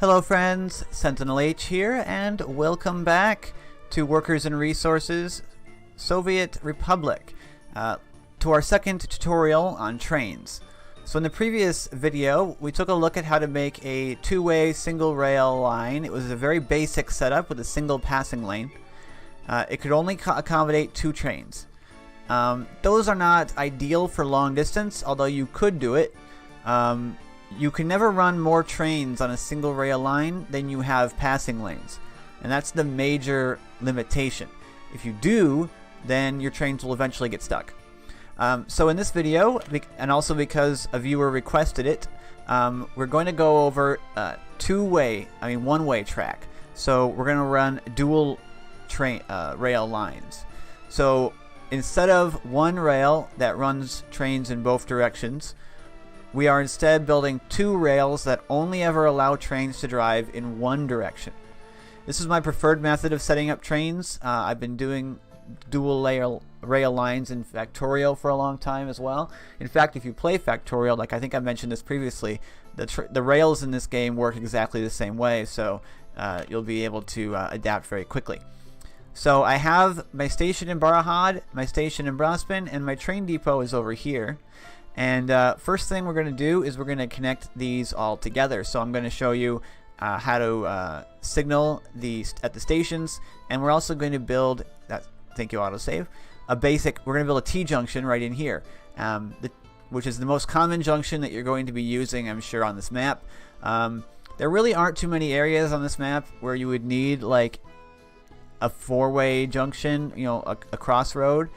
Hello friends, SentinalH here, and welcome back to Workers and Resources, Soviet Republic, to our second tutorial on trains. So in the previous video, we took a look at how to make a two-way single rail line. It was a very basic setup with a single passing lane. It could only accommodate two trains. Those are not ideal for long distance, although you could do it. You can never run more trains on a single rail line than you have passing lanes. And that's the major limitation. If you do, then your trains will eventually get stuck. So in this video, and also because a viewer requested it, we're going to go over one-way track. So we're going to run dual rail lines. So instead of one rail that runs trains in both directions, we are instead building two rails that only ever allow trains to drive in one direction. This is my preferred method of setting up trains. I've been doing dual rail lines in Factorio for a long time as well. In fact, if you play Factorio, like I think I mentioned this previously, the rails in this game work exactly the same way, so you'll be able to adapt very quickly. So I have my station in Barahad, my station in Brospin, and my train depot is over here. And first thing we're going to do is we're going to connect these all together. So I'm going to show you how to signal at the stations, and we're also going to build thank you, autosave. We're going to build a T-Junction right in here, which is the most common junction that you're going to be using, I'm sure, on this map. There really aren't too many areas on this map where you would need like a four-way junction, a crossroad,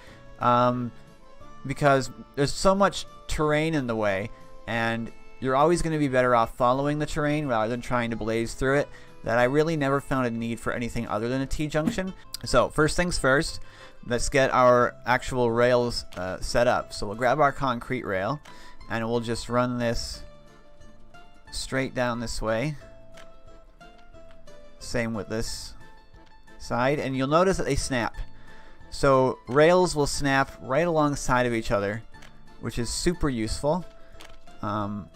because there's so much terrain in the way, and you're always going to be better off following the terrain rather than trying to blaze through it, that I really never found a need for anything other than a T-junction. So first things first, let's get our actual rails set up. So we'll grab our concrete rail and we'll just run this straight down this way. Same with this side, and you'll notice that they snap. So rails will snap right alongside of each other, which is super useful. And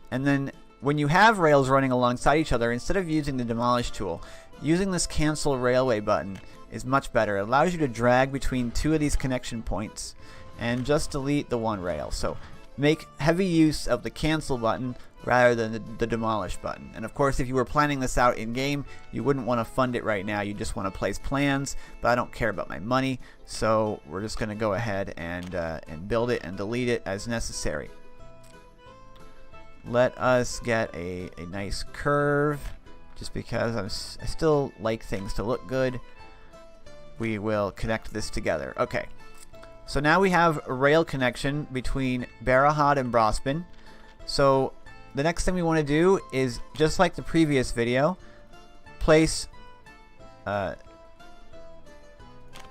then when you have rails running alongside each other, instead of using the demolish tool, using this cancel railway button is much better. It allows you to drag between two of these connection points and just delete the one rail. So make heavy use of the cancel button rather than the demolish button. And of course, if you were planning this out in game, you wouldn't want to fund it right now. You just want to place plans, but I don't care about my money, so we're just going to go ahead and build it and delete it as necessary. Let us get a nice curve, just because I still like things to look good. We will connect this together. Okay, so now we have a rail connection between Barahad and Brospin. So the next thing we want to do is, just like the previous video, place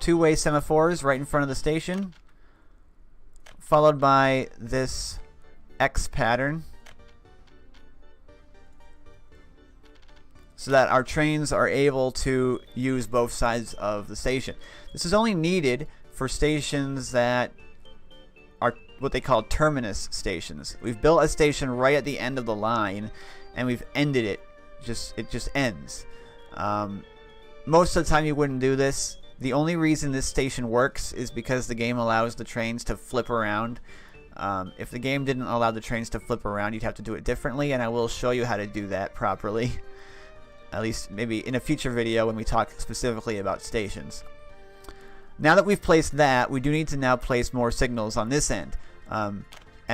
two-way semaphores right in front of the station, followed by this X pattern, so that our trains are able to use both sides of the station. This is only needed for stations that are what they call terminus stations. We've built a station right at the end of the line, and we've ended it. It just ends. Most of the time you wouldn't do this. The only reason this station works is because the game allows the trains to flip around. If the game didn't allow the trains to flip around, you'd have to do it differently, and I will show you how to do that properly. At least maybe in a future video when we talk specifically about stations. Now that we've placed that, we do need to now place more signals on this end. And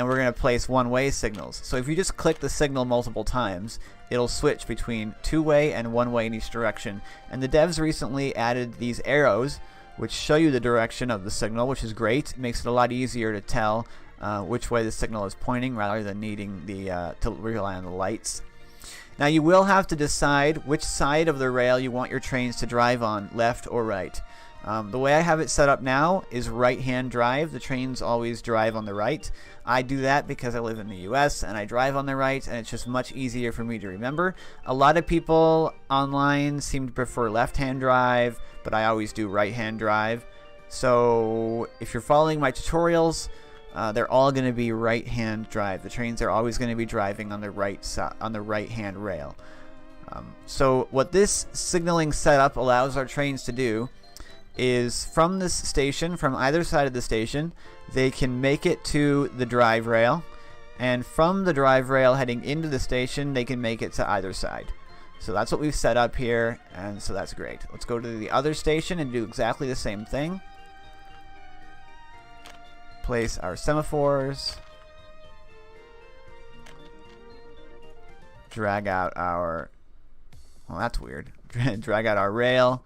we're going to place one-way signals. So if you just click the signal multiple times, it'll switch between two-way and one-way in each direction. And the devs recently added these arrows, which show you the direction of the signal, which is great. It makes it a lot easier to tell which way the signal is pointing, rather than needing to rely on the lights. Now you will have to decide which side of the rail you want your trains to drive on, left or right. The way I have it set up now is right-hand drive. The trains always drive on the right. I do that because I live in the US and I drive on the right, and it's just much easier for me to remember. A lot of people online seem to prefer left-hand drive, but I always do right-hand drive. So if you're following my tutorials, they're all going to be right-hand drive. The trains are always going to be driving on the right-hand rail. So what this signaling setup allows our trains to do is from this station, from either side of the station, they can make it to the drive rail, and from the drive rail heading into the station, they can make it to either side. So that's what we've set up here, and so that's great. Let's go to the other station and do exactly the same thing. Place our semaphores. Drag out our... Well, that's weird. Drag out our rail.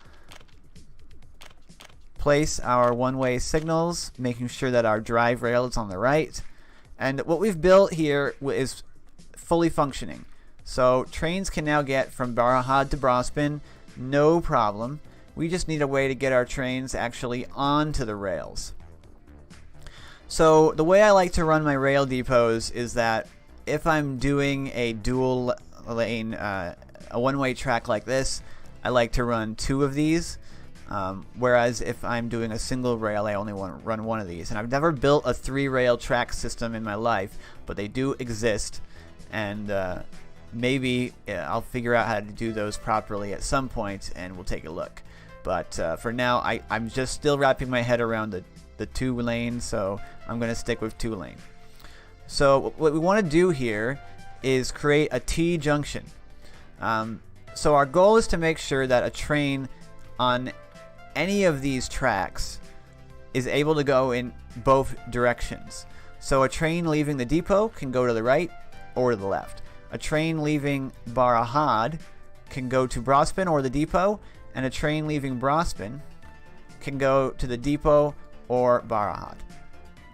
Place our one-way signals, making sure that our drive rail is on the right. And what we've built here is fully functioning. So trains can now get from Barahad to Brospin, no problem. We just need a way to get our trains actually onto the rails. So the way I like to run my rail depots is that if I'm doing a dual lane, a one-way track like this, I like to run 2 of these. Whereas if I'm doing a single rail, I only want to run 1 of these. And I've never built a 3-rail track system in my life, but they do exist. And maybe I'll figure out how to do those properly at some point, and we'll take a look. But for now, I'm just still wrapping my head around the 2 lanes, so I'm going to stick with 2 lane. So what we want to do here is create a T-Junction. So our goal is to make sure that a train on any of these tracks is able to go in both directions. So a train leaving the depot can go to the right or the left. A train leaving Barahad can go to Brospin or the depot, and a train leaving Brospin can go to the depot or Barahad.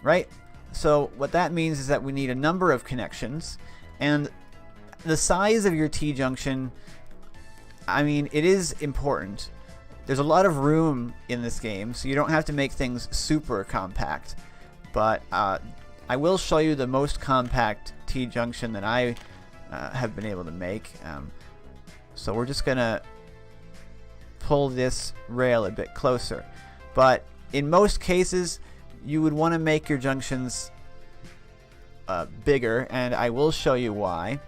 Right? So what that means is that we need a number of connections, and the size of your T-junction, I mean, it is important. There's a lot of room in this game, so you don't have to make things super compact. But I will show you the most compact T-junction that I have been able to make. So we're just gonna pull this rail a bit closer. But in most cases, you would want to make your junctions bigger, and I will show you why.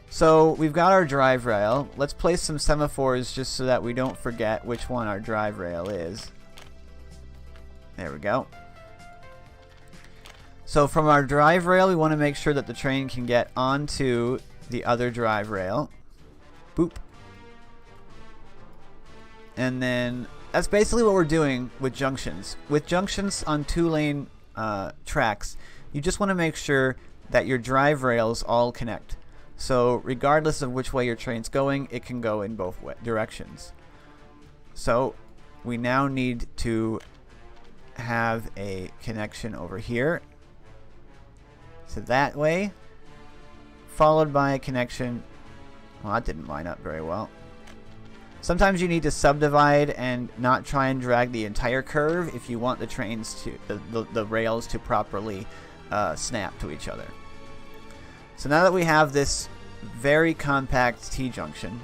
So we've got our drive rail. Let's place some semaphores just so that we don't forget which one our drive rail is. There we go. So from our drive rail, we want to make sure that the train can get onto the other drive rail. Boop. And then that's basically what we're doing with junctions. With junctions on 2-lane tracks, you just want to make sure that your drive rails all connect. So regardless of which way your train's going, it can go in both directions. So we now need to have a connection over here. So that way, followed by a connection. Well, that didn't line up very well. Sometimes you need to subdivide and not try and drag the entire curve if you want the trains to the rails to properly snap to each other. So now that we have this very compact T-junction,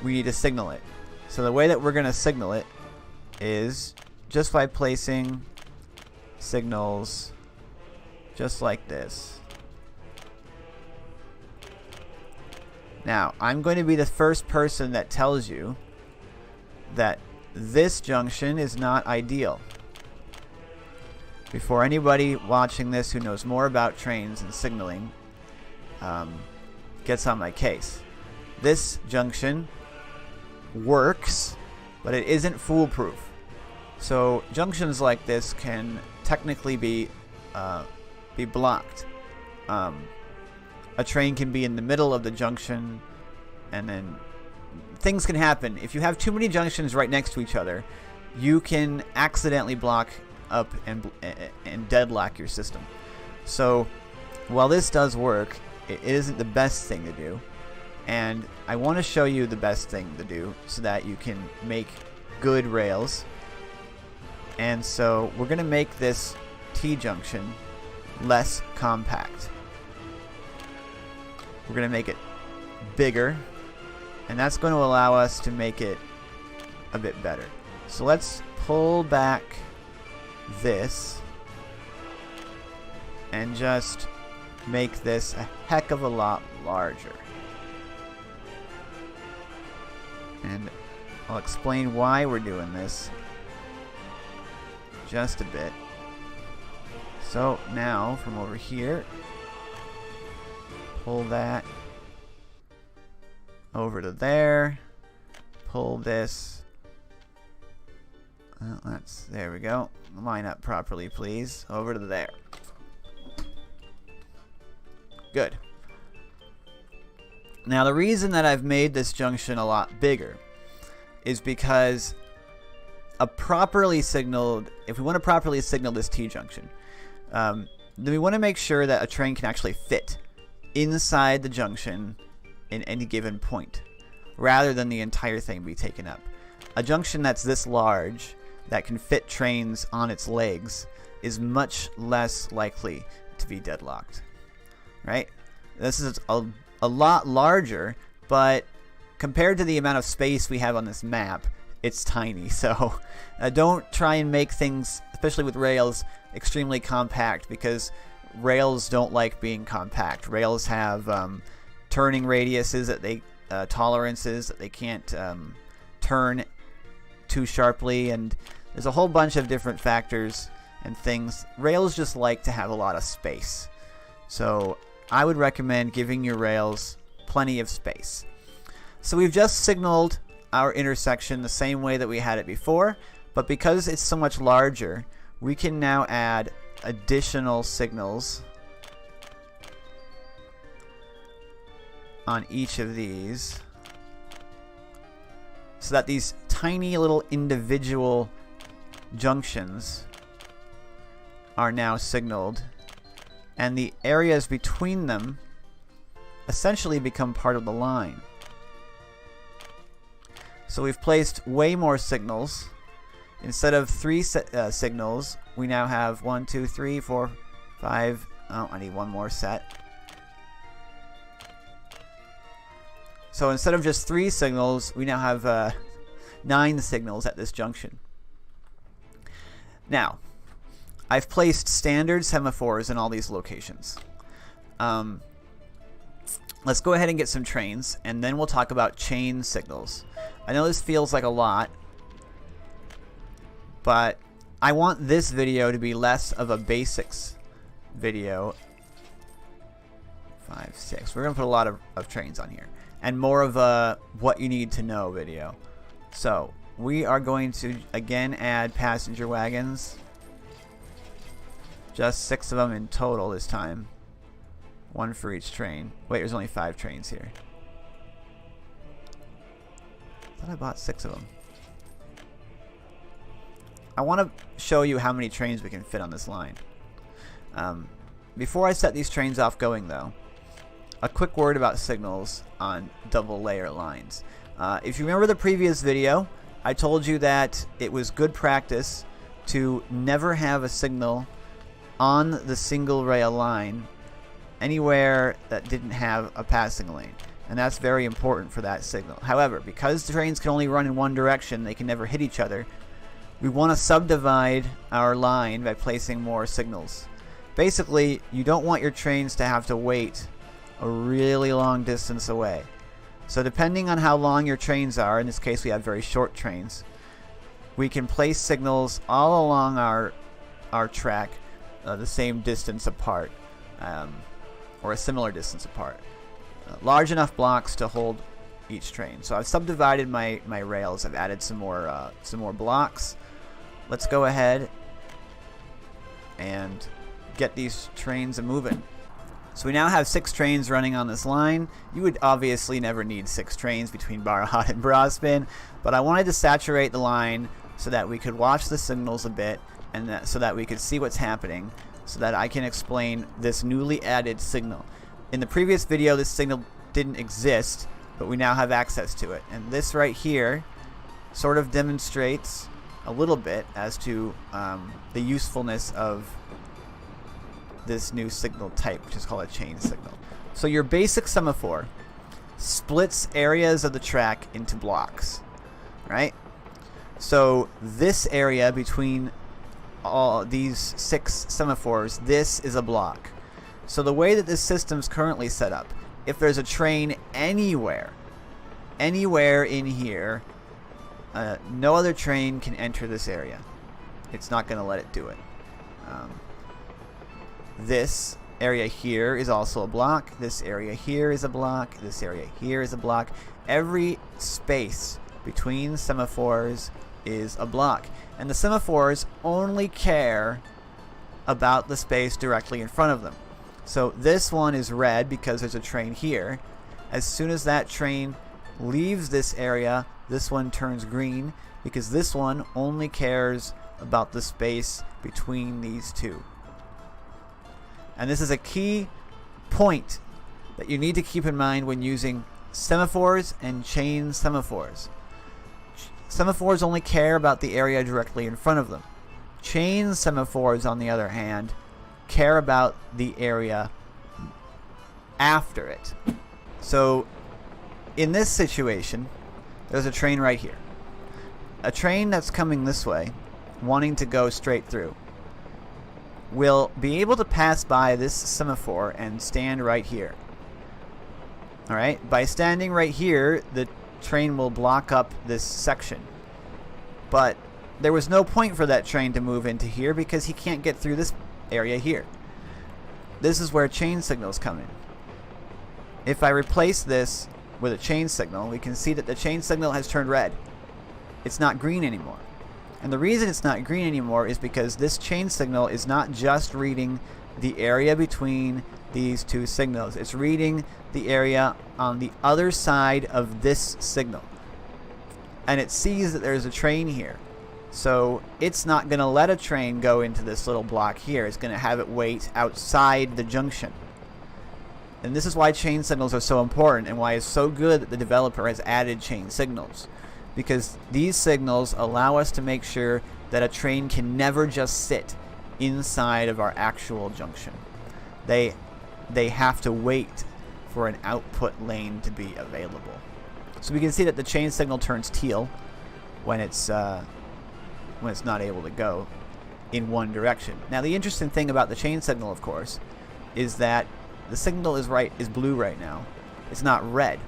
we need to signal it. So the way that we're going to signal it is just by placing signals just like this. Now, I'm going to be the first person that tells you that this junction is not ideal. Before anybody watching this who knows more about trains and signaling gets on my case. This junction works, but it isn't foolproof. So junctions like this can technically be blocked. A train can be in the middle of the junction, and then things can happen. If you have too many junctions right next to each other, you can accidentally block up and deadlock your system. So while this does work, it isn't the best thing to do, and I want to show you the best thing to do so that you can make good rails. And so we're going to make this T-junction less compact. We're going to make it bigger, and that's going to allow us to make it a bit better. So let's pull back this and just make this a heck of a lot larger. And I'll explain why we're doing this just a bit. So now from over here, pull that over to there, pull this, there we go, line up properly please, over to there. Good. Now the reason that I've made this junction a lot bigger is because if we want to properly signal this T-junction, then we want to make sure that a train can actually fit inside the junction in any given point, rather than the entire thing be taken up. A junction that's this large, that can fit trains on its legs, is much less likely to be deadlocked. Right? This is a lot larger, but compared to the amount of space we have on this map, it's tiny. So don't try and make things, especially with rails, extremely compact, because rails don't like being compact. Rails have turning radiuses that they tolerances that they can't turn too sharply, and there's a whole bunch of different factors and things. Rails just like to have a lot of space, so I would recommend giving your rails plenty of space. So we've just signaled our intersection the same way that we had it before, but because it's so much larger, we can now add additional signals on each of these, so that these tiny little individual junctions are now signaled, and the areas between them essentially become part of the line. So we've placed way more signals. Instead of 3 signals, we now have 1, 2, 3, 4, 5. Oh, I need one more set. So instead of just 3 signals, we now have 9 signals at this junction. Now, I've placed standard semaphores in all these locations. Let's go ahead and get some trains, and then we'll talk about chain signals. I know this feels like a lot, but I want this video to be less of a basics video. 5, 6. We're going to put a lot of trains on here, and more of a what you need to know video. So we are going to again add passenger wagons. Just 6 of them in total this time. 1 for each train. Wait, there's only 5 trains here. I thought I bought 6 of them. I want to show you how many trains we can fit on this line. Before I set these trains off going though, a quick word about signals on double layer lines. If you remember the previous video, I told you that it was good practice to never have a signal on the single rail line anywhere that didn't have a passing lane, and that's very important for that signal. However, because the trains can only run in one direction, they can never hit each other, we want to subdivide our line by placing more signals. Basically, you don't want your trains to have to wait a really long distance away. So depending on how long your trains are, in this case we have very short trains, we can place signals all along our track the same distance apart, or a similar distance apart. Large enough blocks to hold each train. So I've subdivided my rails. I've added some more blocks. Let's go ahead and get these trains moving. So we now have 6 trains running on this line. You would obviously never need 6 trains between Barahat and Brospin, but I wanted to saturate the line so that we could watch the signals a bit, and so that we could see what's happening, so that I can explain this newly added signal. In the previous video, this signal didn't exist, but we now have access to it. And this right here sort of demonstrates a little bit as to the usefulness of this new signal type, which is called a chain signal. So your basic semaphore splits areas of the track into blocks, right? So this area between all these 6 semaphores, this is a block. So the way that this system's currently set up, if there's a train anywhere in here, no other train can enter this area. It's not going to let it do it. This area here is also a block. This area here is a block. This area here is a block. Every space between semaphores is a block. And the semaphores only care about the space directly in front of them. So this one is red because there's a train here. As soon as that train leaves this area, this one turns green because this one only cares about the space between these two. And this is a key point that you need to keep in mind when using semaphores and chain semaphores. Semaphores only care about the area directly in front of them. Chain semaphores, on the other hand, care about the area after it. So in this situation, there's a train right here. A train that's coming this way, wanting to go straight through, will be able to pass by this semaphore and stand right here. Alright, by standing right here, the train will block up this section. But there was no point for that train to move into here because he can't get through this area here. This is where chain signals come in. If I replace this with a chain signal, we can see that the chain signal has turned red. It's not green anymore. And the reason it's not green anymore is because this chain signal is not just reading the area between these two signals. It's reading the area on the other side of this signal. And it sees that there's a train here. So it's not going to let a train go into this little block here. It's going to have it wait outside the junction. And this is why chain signals are so important and why it's so good that the developer has added chain signals. Because these signals allow us to make sure that a train can never just sit inside of our actual junction. They have to wait for an output lane to be available. So we can see that the chain signal turns teal when it's not able to go in one direction. Now the interesting thing about the chain signal, of course, is that the signal is blue right now. It's not red.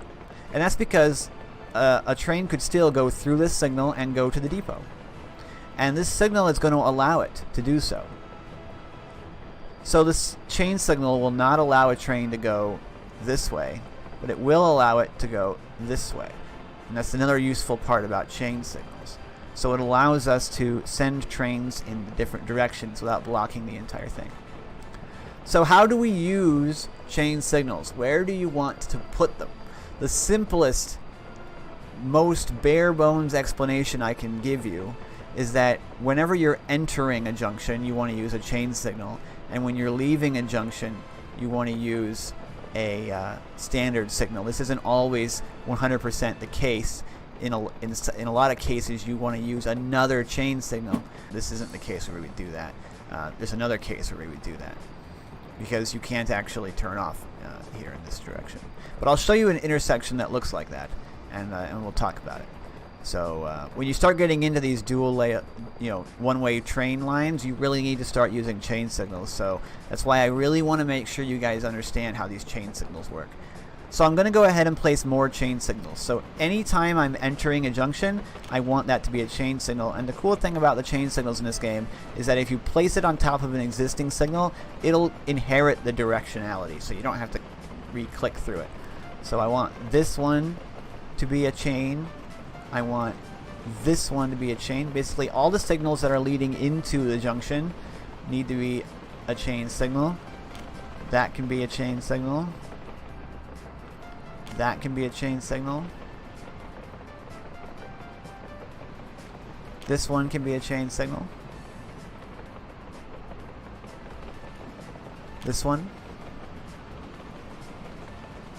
And that's because a train could still go through this signal and go to the depot. And this signal is going to allow it to do so. So this chain signal will not allow a train to go this way, but it will allow it to go this way. And that's another useful part about chain signals. So it allows us to send trains in different directions without blocking the entire thing. So how do we use chain signals? Where do you want to put them? The simplest, most bare bones explanation I can give you is that whenever you're entering a junction, you want to use a chain signal, and when you're leaving a junction, you want to use a standard signal. This isn't always 100% the case. In a lot of cases, you want to use another chain signal. This isn't the case where we would do that. There's another case where we would do that, because you can't actually turn off here in this direction. But I'll show you an intersection that looks like that, and we'll talk about it. So when you start getting into these dual one-way train lines, you really need to start using chain signals. So that's why I really want to make sure you guys understand how these chain signals work. So I'm going to go ahead and place more chain signals. So anytime I'm entering a junction, I want that to be a chain signal. And the cool thing about the chain signals in this game is that if you place it on top of an existing signal, it'll inherit the directionality, so you don't have to re-click through it. So I want this one to be a chain. I want this one to be a chain. Basically, all the signals that are leading into the junction need to be a chain signal. That can be a chain signal. That can be a chain signal. This one can be a chain signal. This one.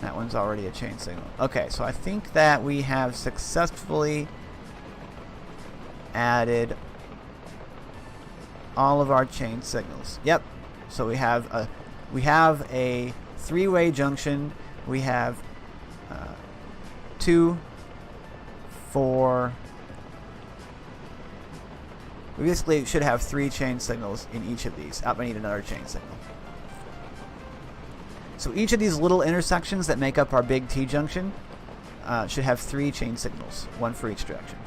That one's already a chain signal. Okay, so I think that we have successfully added all of our chain signals. Yep. So we have a three-way junction. We have 2, 4, We basically should have 3 chain signals in each of these. I need another chain signal. So each of these little intersections that make up our big T-junction should have 3 chain signals, 1 for each direction.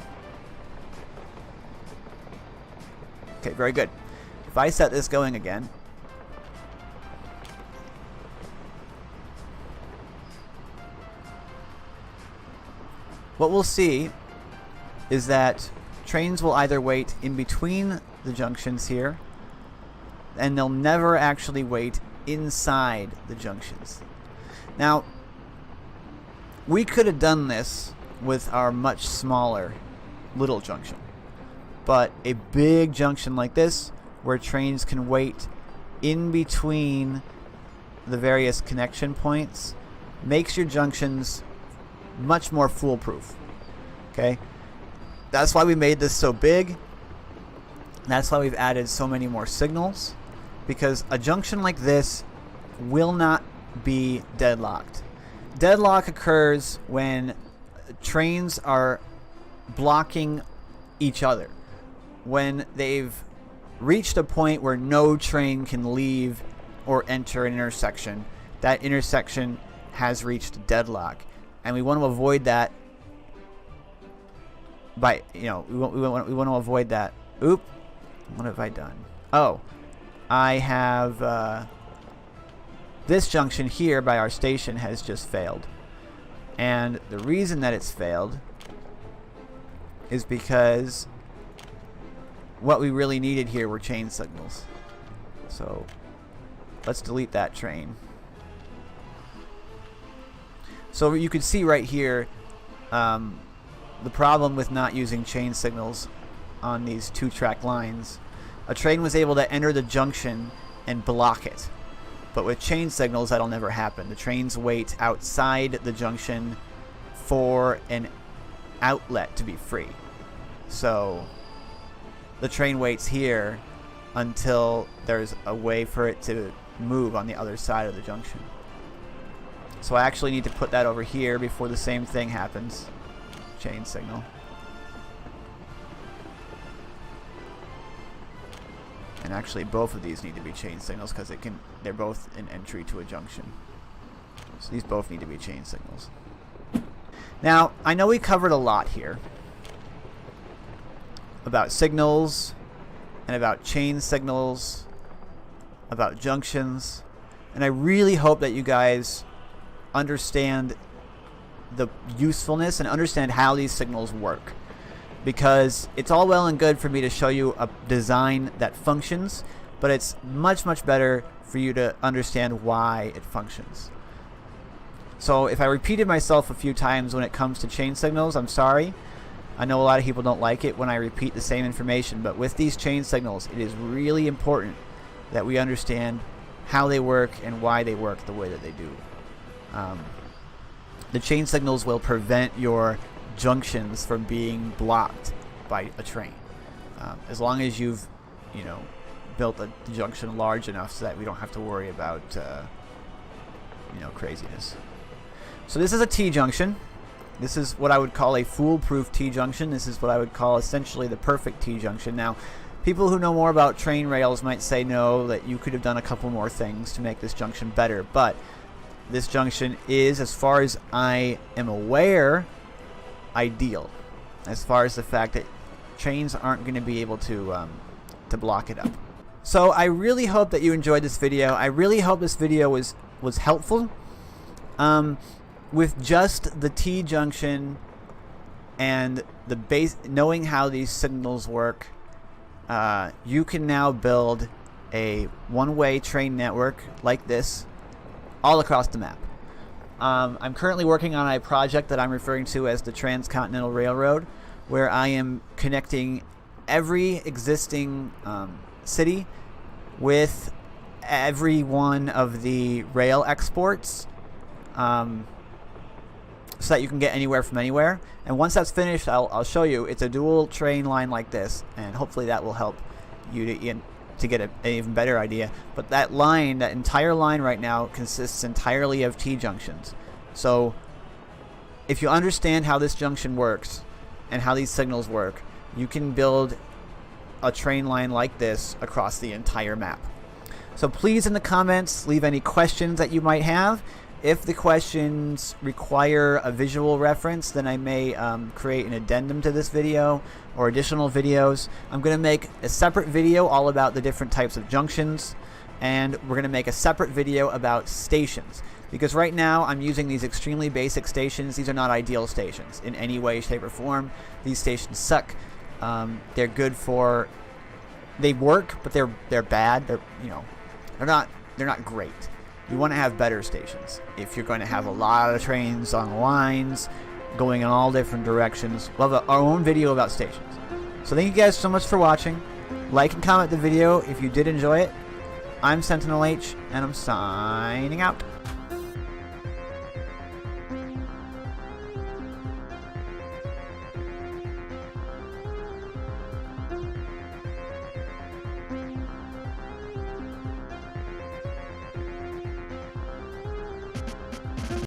Okay, very good. If I set this going again, what we'll see is that trains will either wait in between the junctions here, and they'll never actually wait inside the junctions. Now, we could have done this with our much smaller little junction, but a big junction like this, where trains can wait in between the various connection points, makes your junctions much more foolproof. Okay? That's why we made this so big. That's why we've added so many more signals, because a junction like this will not be deadlocked. Deadlock occurs when trains are blocking each other. When they've reached a point where no train can leave or enter an intersection, that intersection has reached deadlock. And we want to avoid that by, we want to avoid that. Oop. What have I done? Oh, I have this junction here by our station has just failed. And the reason that it's failed is because what we really needed here were chain signals. So let's delete that train. So you can see right here the problem with not using chain signals on these 2-track lines. A train was able to enter the junction and block it. But with chain signals, that'll never happen. The trains wait outside the junction for an outlet to be free. So the train waits here until there's a way for it to move on the other side of the junction. So I actually need to put that over here before the same thing happens. Chain signal. And actually both of these need to be chain signals because they're both an entry to a junction. So these both need to be chain signals. Now, I know we covered a lot here about signals and about chain signals, about junctions, and I really hope that you guys understand the usefulness and understand how these signals work. Because it's all well and good for me to show you a design that functions, but it's much, much better for you to understand why it functions. So if I repeated myself a few times when it comes to chain signals, I'm sorry. I know a lot of people don't like it when I repeat the same information, but with these chain signals, it is really important that we understand how they work and why they work the way that they do. The chain signals will prevent your junctions from being blocked by a train, as long as you've built a junction large enough so that we don't have to worry about craziness. So this is a T-junction. This is what I would call a foolproof T-junction. This is what I would call essentially the perfect T-junction. Now, people who know more about train rails might say no, that you could have done a couple more things to make this junction better, but this junction is, as far as I am aware, ideal, as far as the fact that trains aren't going to be able to block it up. So I really hope that you enjoyed this video. I really hope this video was helpful. With just the T-junction and the base, knowing how these signals work, you can now build a one-way train network like this all across the map. I'm currently working on a project that I'm referring to as the Transcontinental Railroad, where I am connecting every existing city with every one of the rail exports, so that you can get anywhere from anywhere. And once that's finished, I'll show you. It's a dual train line like this, and hopefully that will help you to get an even better idea. But that line, that entire line right now, consists entirely of T-junctions. So if you understand how this junction works and how these signals work, you can build a train line like this across the entire map. So please, in the comments, leave any questions that you might have. If the questions require a visual reference, then I may create an addendum to this video or additional videos. I'm going to make a separate video all about the different types of junctions, and we're going to make a separate video about stations. Because right now I'm using these extremely basic stations. These are not ideal stations in any way, shape, or form. These stations suck. They're good for... They work, but they're bad. They're not great. You want to have better stations. If you're going to have a lot of trains on lines going in all different directions, we'll have our own video about stations. So thank you guys so much for watching. Like and comment the video if you did enjoy it. I'm SentinalH, and I'm signing out.